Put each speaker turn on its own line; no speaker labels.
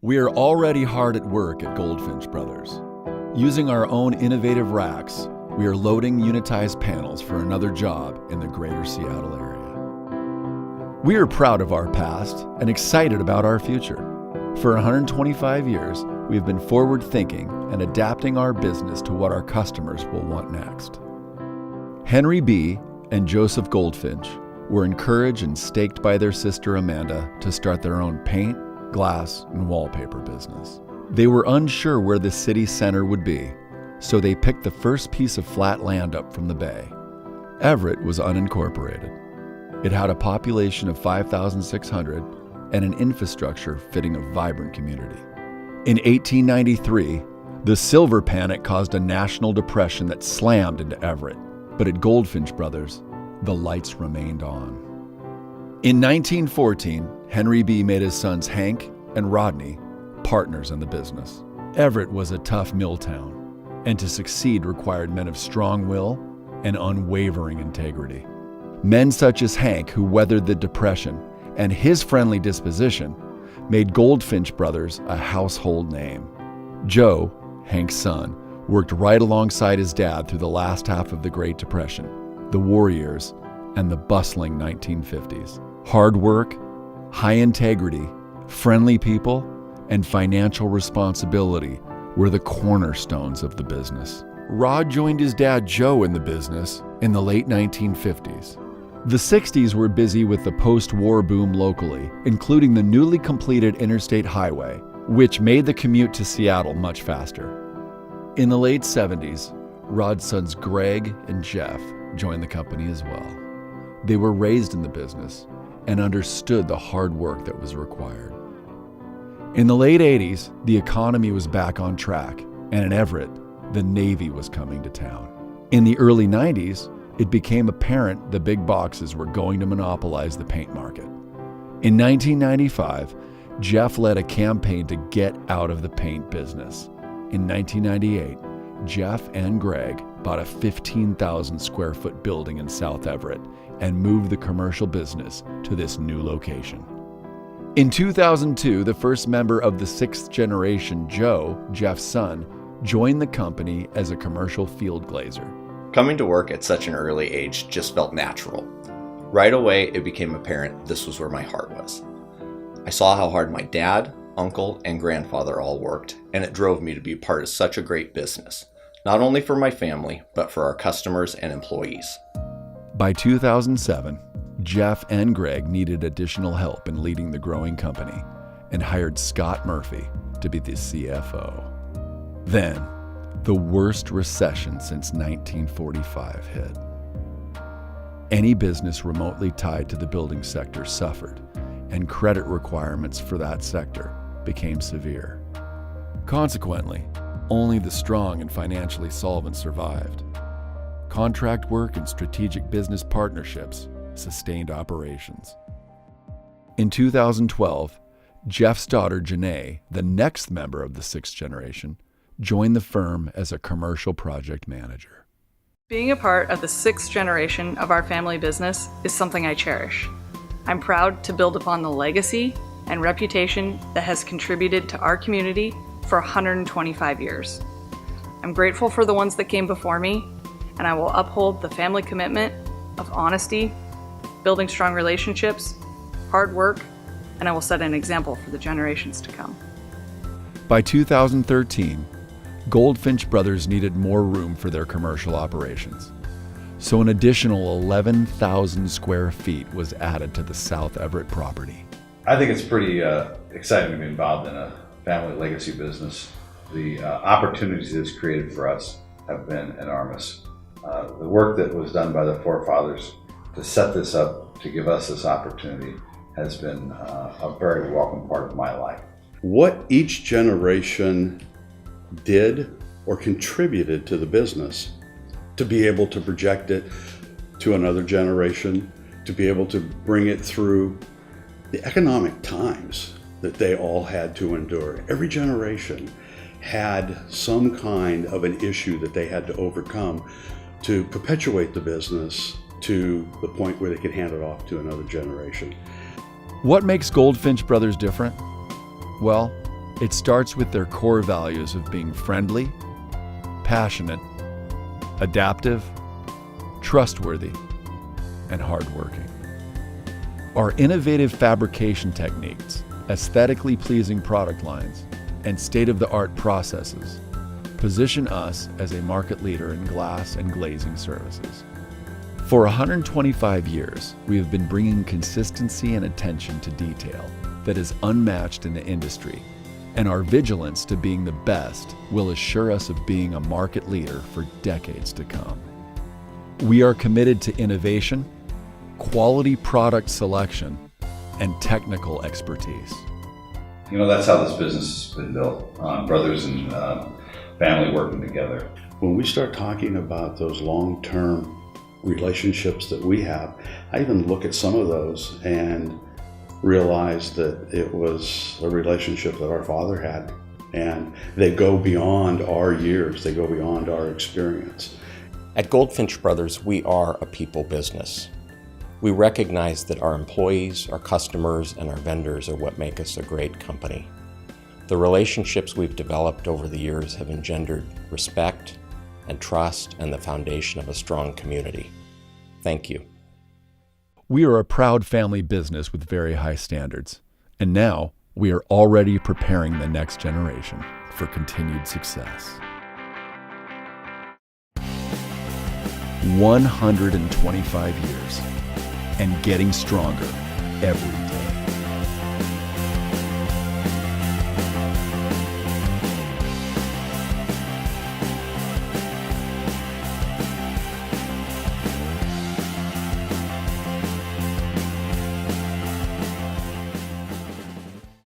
We are already hard at work at Goldfinch Brothers. Using our own innovative racks, we are loading unitized panels for another job in the greater Seattle area. We are proud of our past and excited about our future. For 125 years, we have been forward-thinking and adapting our business to what our customers will want next. Henry B. and Joseph Goldfinch were encouraged and staked by their sister Amanda to start their own paint, glass, and wallpaper business. They were unsure where the city center would be, so they picked the first piece of flat land up from the bay. Everett was unincorporated. It had a population of 5,600 and an infrastructure fitting a vibrant community. In 1893, the silver panic caused a national depression that slammed into Everett, but at Goldfinch Brothers, the lights remained on. In 1914, Henry B. made his sons Hank and Rodney partners in the business. Everett was a tough mill town, and to succeed required men of strong will and unwavering integrity. Men such as Hank, who weathered the Depression, and his friendly disposition made Goldfinch Brothers a household name. Joe, Hank's son, worked right alongside his dad through the last half of the Great Depression, the war years, and the bustling 1950s. Hard work, high integrity, friendly people, and financial responsibility were the cornerstones of the business. Rod joined his dad Joe in the business in the late 1950s. The 60s were busy with the post-war boom locally, including the newly completed Interstate Highway, which made the commute to Seattle much faster. In the late 70s, Rod's sons Greg and Jeff joined the company as well. They were raised in the business and understood the hard work that was required. In the late 80s, the economy was back on track, and in Everett, the Navy was coming to town. In the early 90s, it became apparent the big boxes were going to monopolize the paint market. In 1995, Jeff led a campaign to get out of the paint business. In 1998, Jeff and Greg bought a 15,000 square foot building in South Everett and moved the commercial business to this new location. In 2002, the first member of the sixth generation, Joe, Jeff's son, joined the company as a commercial field glazer.
Coming to work at such an early age just felt natural. Right away, it became apparent this was where my heart was. I saw how hard my dad, uncle, and grandfather all worked, and it drove me to be part of such a great business, not only for my family, but for our customers and employees.
By 2007, Jeff and Greg needed additional help in leading the growing company and hired Scott Murphy to be the CFO. Then, the worst recession since 1945 hit. Any business remotely tied to the building sector suffered, and credit requirements for that sector became severe. Consequently, only the strong and financially solvent survived. Contract work and strategic business partnerships sustained operations. In 2012, Jeff's daughter Janae, the next member of the sixth generation, joined the firm as a commercial project manager.
Being a part of the sixth generation of our family business is something I cherish. I'm proud to build upon the legacy and reputation that has contributed to our community for 125 years. I'm grateful for the ones that came before me, and I will uphold the family commitment of honesty, building strong relationships, hard work, and I will set an example for the generations to come.
By 2013, Goldfinch Brothers needed more room for their commercial operations, so an additional 11,000 square feet was added to the South Everett property.
I think it's pretty exciting to be involved in a family legacy business. The opportunities it's created for us have been enormous. The work that was done by the forefathers to set this up, to give us this opportunity, has been a very welcome part of my life.
What each generation did or contributed to the business, to be able to project it to another generation, to be able to bring it through the economic times that they all had to endure. Every generation had some kind of an issue that they had to overcome to perpetuate the business to the point where they could hand it off to another generation.
What makes Goldfinch Brothers different? Well, It starts with their core values of being friendly, passionate, adaptive, trustworthy, and hardworking. Our innovative fabrication techniques, aesthetically pleasing product lines, and state-of-the-art processes position us as a market leader in glass and glazing services. For 125 years, we have been bringing consistency and attention to detail that is unmatched in the industry, and our vigilance to being the best will assure us of being a market leader for decades to come. We are committed to innovation, quality product selection, and technical expertise.
You know, that's how this business has been built, brothers and family working together.
When we start talking about those long-term relationships that we have, I even look at some of those and realize that it was a relationship that our father had, and they go beyond our years, they go beyond our experience.
At Goldfinch Brothers, we are a people business. We recognize that our employees, our customers, and our vendors are what make us a great company. The relationships we've developed over the years have engendered respect and trust and the foundation of a strong community. Thank you.
We are a proud family business with very high standards, and now we are already preparing the next generation for continued success. 125 years and getting stronger every year.